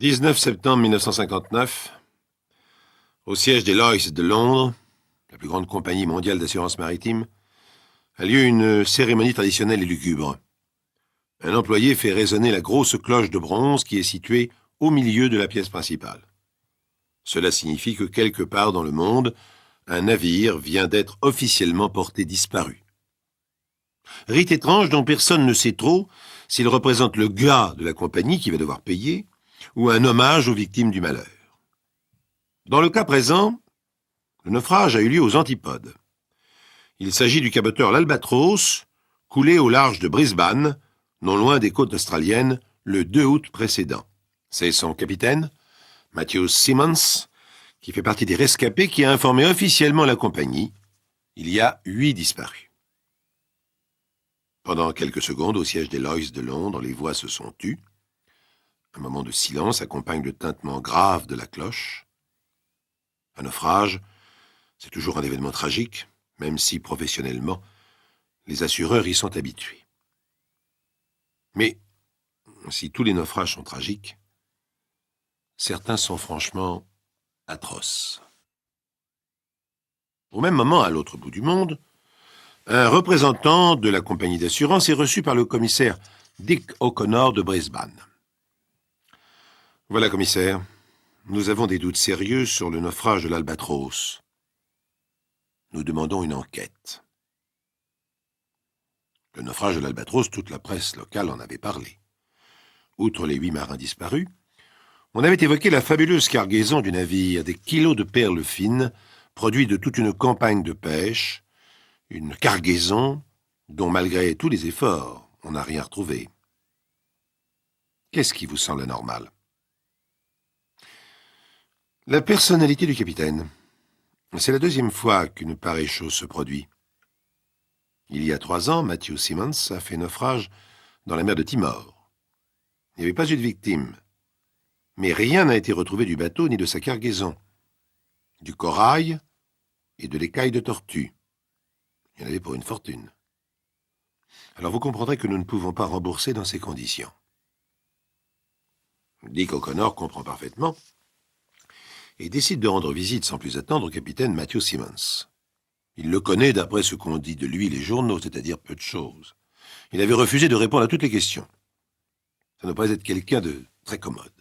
19 septembre 1959, au siège des Lloyd's de Londres, la plus grande compagnie mondiale d'assurance maritime, a lieu une cérémonie traditionnelle et lugubre. Un employé fait résonner la grosse cloche de bronze qui est située au milieu de la pièce principale. Cela signifie que quelque part dans le monde, un navire vient d'être officiellement porté disparu. Rite étrange dont personne ne sait trop s'il représente le gars de la compagnie qui va devoir payer ou un hommage aux victimes du malheur. Dans le cas présent, le naufrage a eu lieu aux antipodes. Il s'agit du caboteur l'Albatros, coulé au large de Brisbane, non loin des côtes australiennes, le 2 août précédent. C'est son capitaine, Matthew Simmons, qui fait partie des rescapés, qui a informé officiellement la compagnie. Il y a 8 disparus. Pendant quelques secondes, au siège des Lloyd's de Londres, les voix se sont tues. Un moment de silence accompagne le tintement grave de la cloche. Un naufrage, c'est toujours un événement tragique, même si, professionnellement, les assureurs y sont habitués. Mais, si tous les naufrages sont tragiques, certains sont franchement atroces. Au même moment, à l'autre bout du monde, un représentant de la compagnie d'assurance est reçu par le commissaire Dick O'Connor de Brisbane. « Voilà, commissaire, nous avons des doutes sérieux sur le naufrage de l'Albatros. Nous demandons une enquête. » Le naufrage de l'Albatros, toute la presse locale en avait parlé. Outre les 8 marins disparus, on avait évoqué la fabuleuse cargaison du navire, des kilos de perles fines, produits de toute une campagne de pêche, une cargaison dont, malgré tous les efforts, on n'a rien retrouvé. Qu'est-ce qui vous semble anormal? La personnalité du capitaine. C'est la deuxième fois qu'une pareille chose se produit. Il y a 3 ans, Matthew Simmons a fait naufrage dans la mer de Timor. Il n'y avait pas eu de victime. Mais rien n'a été retrouvé du bateau ni de sa cargaison. Du corail et de l'écaille de tortue. Il y en avait pour une fortune. Alors vous comprendrez que nous ne pouvons pas rembourser dans ces conditions. Dick O'Connor comprend parfaitement et décide de rendre visite sans plus attendre au capitaine Matthew Simmons. Il le connaît d'après ce qu'ont dit de lui les journaux, c'est-à-dire peu de choses. Il avait refusé de répondre à toutes les questions. Ça ne doit pas être quelqu'un de très commode.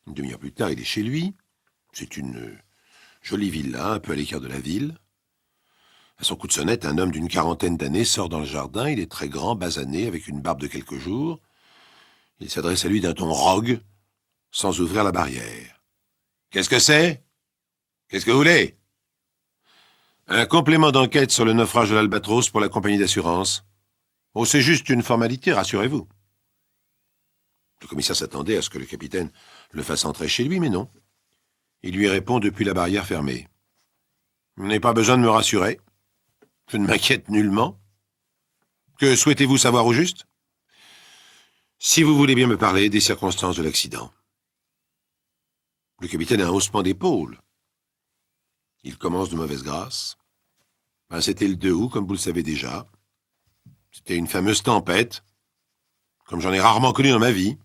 Une demi-heure plus tard, il est chez lui. C'est une jolie villa, un peu à l'écart de la ville. À son coup de sonnette, un homme d'une 40aine d'années sort dans le jardin. Il est très grand, basané, avec une barbe de quelques jours. Il s'adresse à lui d'un ton rogue, sans ouvrir la barrière. « Qu'est-ce que c'est? Qu'est-ce que vous voulez ?»« Un complément d'enquête sur le naufrage de l'Albatros pour la compagnie d'assurance. Oh, c'est juste une formalité, rassurez-vous. » Le commissaire s'attendait à ce que le capitaine le fasse entrer chez lui, mais non. Il lui répond depuis la barrière fermée. « Vous n'avez pas besoin de me rassurer. Je ne m'inquiète nullement. Que souhaitez-vous savoir au juste? Si vous voulez bien me parler des circonstances de l'accident. » Le capitaine a un haussement d'épaule. Il commence de mauvaise grâce. C'était le 2 août, comme vous le savez déjà. C'était une fameuse tempête, comme j'en ai rarement connu dans ma vie.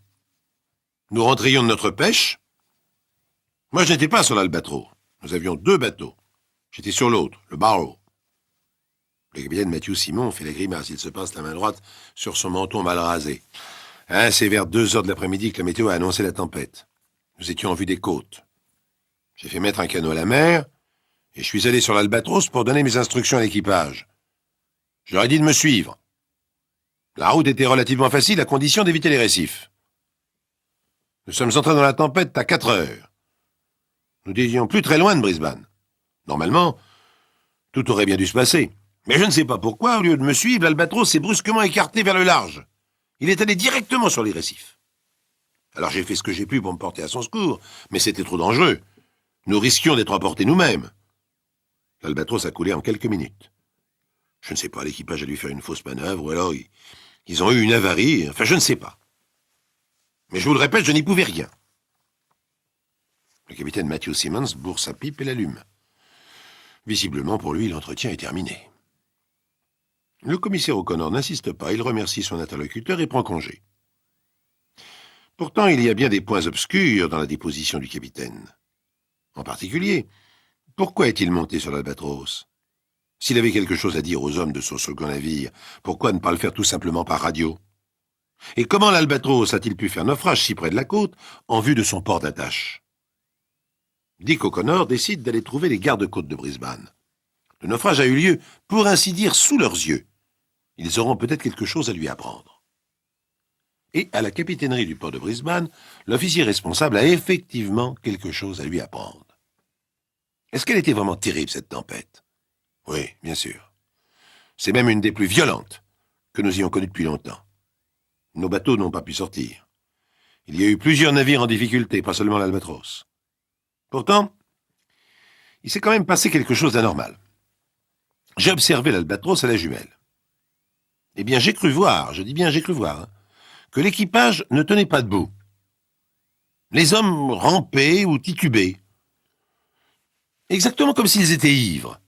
Nous rentrions de notre pêche. Moi, je n'étais pas sur l'Albatros. Nous avions 2 bateaux. J'étais sur l'autre, le Barrow. Le capitaine Matthew Simon fait la grimace. Il se passe la main droite sur son menton mal rasé. C'est vers 2 heures de l'après-midi que la météo a annoncé la tempête. Nous étions en vue des côtes. J'ai fait mettre un canot à la mer, et je suis allé sur l'Albatros pour donner mes instructions à l'équipage. Je leur ai dit de me suivre. La route était relativement facile, à condition d'éviter les récifs. Nous sommes entrés dans la tempête à 4 heures. Nous n'étions plus très loin de Brisbane. Normalement, tout aurait bien dû se passer. Mais je ne sais pas pourquoi, au lieu de me suivre, l'Albatros s'est brusquement écarté vers le large. Il est allé directement sur les récifs. Alors j'ai fait ce que j'ai pu pour me porter à son secours, mais c'était trop dangereux. Nous risquions d'être emportés nous-mêmes. L'Albatros a coulé en quelques minutes. Je ne sais pas, l'équipage a dû faire une fausse manœuvre, ou alors ils ont eu une avarie, enfin je ne sais pas. Mais je vous le répète, je n'y pouvais rien. Le capitaine Matthew Simmons bourre sa pipe et l'allume. Visiblement, pour lui, l'entretien est terminé. Le commissaire O'Connor n'insiste pas, il remercie son interlocuteur et prend congé. Pourtant, il y a bien des points obscurs dans la déposition du capitaine. En particulier, pourquoi est-il monté sur l'Albatros? S'il avait quelque chose à dire aux hommes de son second navire, pourquoi ne pas le faire tout simplement par radio? Et comment l'Albatros a-t-il pu faire naufrage si près de la côte, en vue de son port d'attache? Dick O'Connor décide d'aller trouver les gardes-côtes de Brisbane. Le naufrage a eu lieu, pour ainsi dire, sous leurs yeux. Ils auront peut-être quelque chose à lui apprendre. Et à la capitainerie du port de Brisbane, l'officier responsable a effectivement quelque chose à lui apprendre. Est-ce qu'elle était vraiment terrible, cette tempête? Oui, bien sûr. C'est même une des plus violentes que nous ayons connues depuis longtemps. Nos bateaux n'ont pas pu sortir. Il y a eu plusieurs navires en difficulté, pas seulement l'Albatros. Pourtant, il s'est quand même passé quelque chose d'anormal. J'ai observé l'Albatros à la jumelle. Eh bien, j'ai cru voir, je dis bien j'ai cru voir, que l'équipage ne tenait pas debout. Les hommes rampaient ou titubaient. Exactement comme s'ils étaient ivres.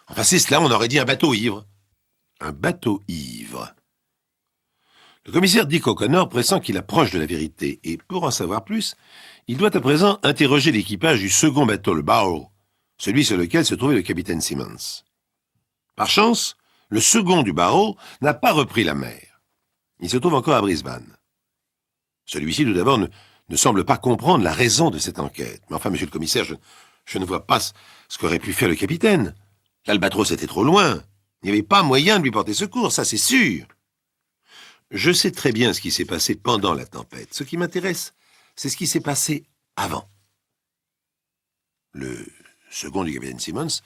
Enfin, c'est cela, on aurait dit un bateau ivre. Un bateau ivre. Le commissaire Dick O'Connor pressent qu'il approche de la vérité, et pour en savoir plus, il doit à présent interroger l'équipage du second bateau, le Barrow, celui sur lequel se trouvait le capitaine Simmons. Par chance, le second du Barrow n'a pas repris la mer. Il se trouve encore à Brisbane. Celui-ci, tout d'abord, ne semble pas comprendre la raison de cette enquête. Mais enfin, monsieur le commissaire, je ne vois pas ce qu'aurait pu faire le capitaine. L'Albatros était trop loin. Il n'y avait pas moyen de lui porter secours, ça c'est sûr. Je sais très bien ce qui s'est passé pendant la tempête. Ce qui m'intéresse, c'est ce qui s'est passé avant. Le second du capitaine Simmons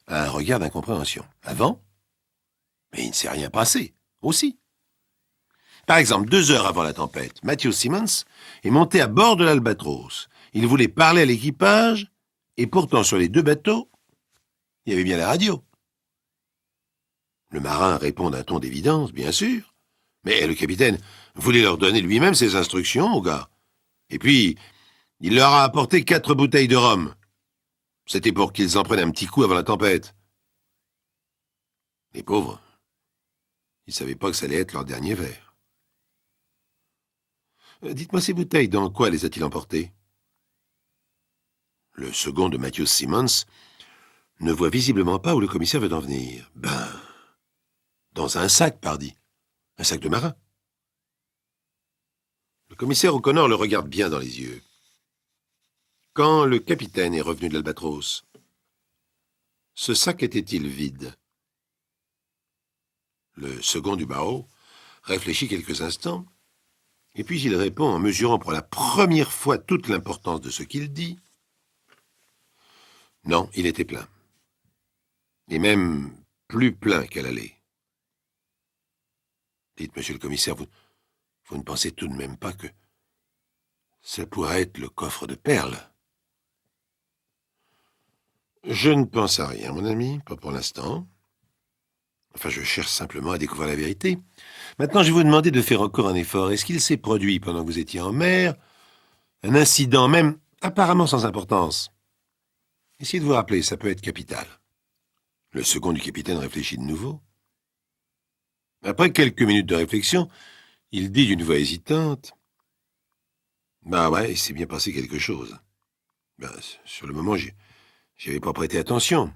a un regard d'incompréhension. Avant? Mais il ne s'est rien passé, aussi. Par exemple, 2 heures avant la tempête, Matthew Simmons est monté à bord de l'Albatros. Il voulait parler à l'équipage, et pourtant sur les 2 bateaux, il y avait bien la radio. Le marin répond d'un ton d'évidence, bien sûr, mais le capitaine voulait leur donner lui-même ses instructions aux gars. Et puis, il leur a apporté 4 bouteilles de rhum. C'était pour qu'ils en prennent un petit coup avant la tempête. Les pauvres, ils ne savaient pas que ça allait être leur dernier verre. Dites-moi, ces bouteilles, dans quoi les a-t-il emportées? Le second de Matthew Simmons ne voit visiblement pas où le commissaire veut en venir. Dans un sac, pardi. Un sac de marin. Le commissaire O'Connor le regarde bien dans les yeux. Quand le capitaine est revenu de l'Albatros, ce sac était-il vide? Le second du Barrow réfléchit quelques instants, et puis il répond en mesurant pour la première fois toute l'importance de ce qu'il dit. Non, il était plein. Et même plus plein qu'à l'aller. Dites, monsieur le commissaire, vous ne pensez tout de même pas que ça pourrait être le coffre de perles? Je ne pense à rien, mon ami, pas pour l'instant. Enfin, je cherche simplement à découvrir la vérité. Maintenant, je vais vous demander de faire encore un effort. Est-ce qu'il s'est produit, pendant que vous étiez en mer, un incident même apparemment sans importance? Essayez de vous rappeler, ça peut être capital. Le second du capitaine réfléchit de nouveau. Après quelques minutes de réflexion, il dit d'une voix hésitante: « Bah ouais, il s'est bien passé quelque chose. Sur le moment, j'y avais pas prêté attention.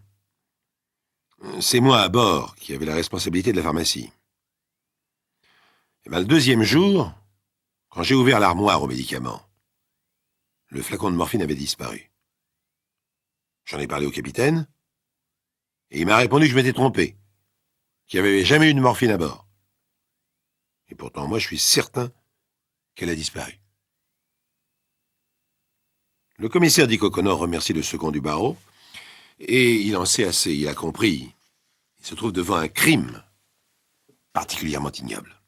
C'est moi à bord qui avais la responsabilité de la pharmacie. Le 2e jour, quand j'ai ouvert l'armoire aux médicaments, le flacon de morphine avait disparu. J'en ai parlé au capitaine, et il m'a répondu que je m'étais trompé, qu'il n'y avait jamais eu de morphine à bord. Et pourtant, moi, je suis certain qu'elle a disparu. » Le commissaire Dick O'Connor remercie le second du Barrow, et il en sait assez, il a compris. Il se trouve devant un crime particulièrement ignoble.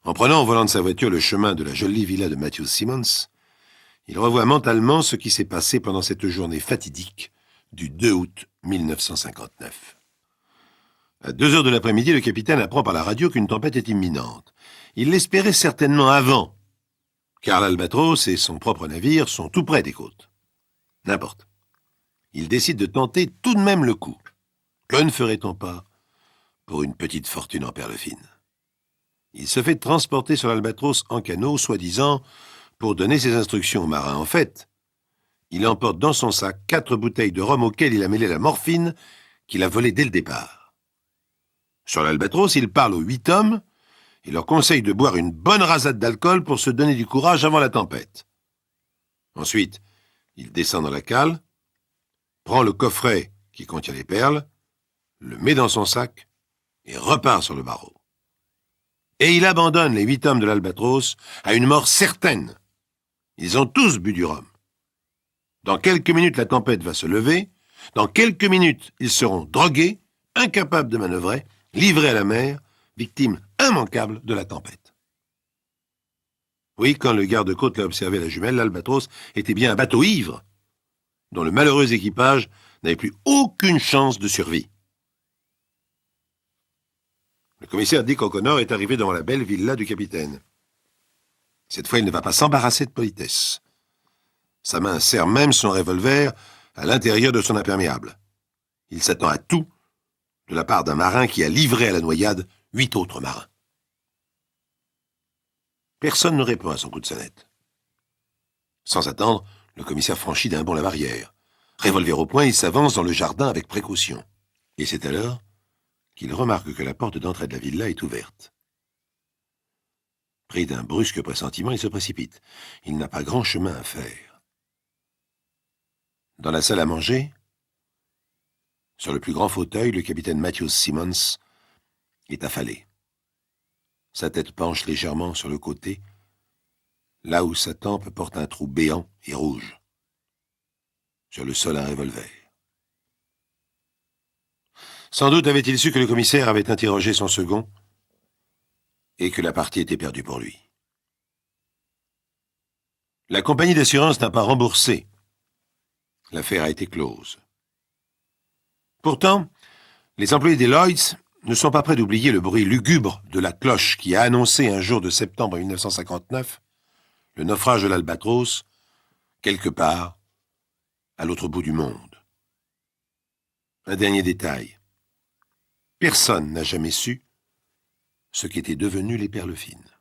En prenant au volant de sa voiture le chemin de la jolie villa de Matthew Simmons, il revoit mentalement ce qui s'est passé pendant cette journée fatidique du 2 août 1959. À 2 heures de l'après-midi, le capitaine apprend par la radio qu'une tempête est imminente. Il l'espérait certainement avant, car l'Albatros et son propre navire sont tout près des côtes. N'importe. Il décide de tenter tout de même le coup. Que ne ferait-on pas pour une petite fortune en perles fines? Il se fait transporter sur l'Albatros en canot, soi-disant, pour donner ses instructions aux marins. En fait, il emporte dans son sac 4 bouteilles de rhum auxquelles il a mêlé la morphine qu'il a volée dès le départ. Sur l'Albatros, il parle aux 8 hommes et leur conseille de boire une bonne rasade d'alcool pour se donner du courage avant la tempête. Ensuite, il descend dans la cale, prend le coffret qui contient les perles, le met dans son sac et repart sur le barreau. Et il abandonne les 8 hommes de l'Albatros à une mort certaine. Ils ont tous bu du rhum. Dans quelques minutes, la tempête va se lever. Dans quelques minutes, ils seront drogués, incapables de manœuvrer, livrés à la mer, victimes immanquables de la tempête. Oui, quand le garde-côte l'a observé la jumelle, l'Albatros était bien un bateau ivre, dont le malheureux équipage n'avait plus aucune chance de survie. Le commissaire Dick O'Connor est arrivé devant la belle villa du capitaine. Cette fois, il ne va pas s'embarrasser de politesse. Sa main serre même son revolver à l'intérieur de son imperméable. Il s'attend à tout de la part d'un marin qui a livré à la noyade 8 autres marins. Personne ne répond à son coup de sonnette. Sans attendre, le commissaire franchit d'un bond la barrière. Revolver au poing, il s'avance dans le jardin avec précaution. Et c'est alors qu'il remarque que la porte d'entrée de la villa est ouverte. Pris d'un brusque pressentiment, il se précipite. Il n'a pas grand chemin à faire. Dans la salle à manger, sur le plus grand fauteuil, le capitaine Matthew Simmons est affalé. Sa tête penche légèrement sur le côté, là où sa tempe porte un trou béant et rouge. Sur le sol, un revolver. Sans doute avait-il su que le commissaire avait interrogé son second et que la partie était perdue pour lui. La compagnie d'assurance n'a pas remboursé. L'affaire a été close. Pourtant, les employés des Lloyds ne sont pas prêts d'oublier le bruit lugubre de la cloche qui a annoncé un jour de septembre 1959 le naufrage de l'Albatros, quelque part à l'autre bout du monde. Un dernier détail. Personne n'a jamais su ce qu'étaient devenues les perles fines.